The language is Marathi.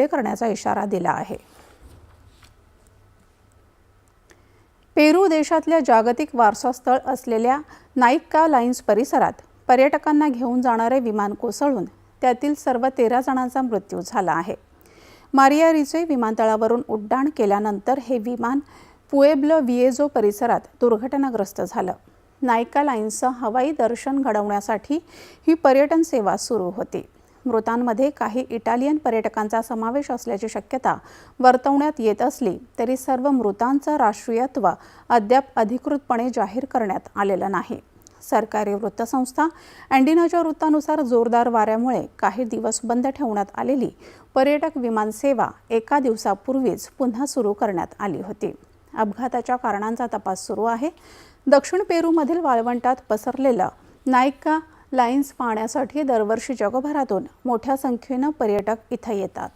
करण्याचा इशारा दिला आहे। पेरू देशातल्या जागतिक वारसा स्थळ असलेल्या नाईका लाईन्स परिसरात पर्यटकांना घेऊन जाणारे विमान कोसळून त्यातील सर्व 13 जणांचा मृत्यू झाला आहे। मारिया रिचे विमानतळावरून उड्डाण केल्यानंतर हे विमान पुएब्लो विएझो परिसरात दुर्घटनाग्रस्त झालं। नाईका लाईन्सचं हवाई दर्शन घडवण्यासाठी ही पर्यटन सेवा सुरू होती। मृतांमध्ये काही इटालियन पर्यटकांचा समावेश असल्याची शक्यता वर्तवण्यात येत असली तरी सर्व मृतांचं राष्ट्रीयत्व अद्याप अधिकृतपणे जाहीर करण्यात आलेलं नाही। सरकारी वृत्तसंस्था अँडिनाच्या वृत्तानुसार जोरदार वाऱ्यामुळे काही दिवस बंद ठेवण्यात आलेली पर्यटक विमान सेवा एका दिवसापूर्वीच पुन्हा सुरू करण्यात आली होती। अपघाताच्या कारणांचा तपास सुरू आहे। दक्षिण पेरूमधील वाळवंटात पसरलेलं नाईका लाईन्स पाहण्यासाठी दरवर्षी जगभरातून मोठ्या संख्येनं पर्यटक इथं येतात।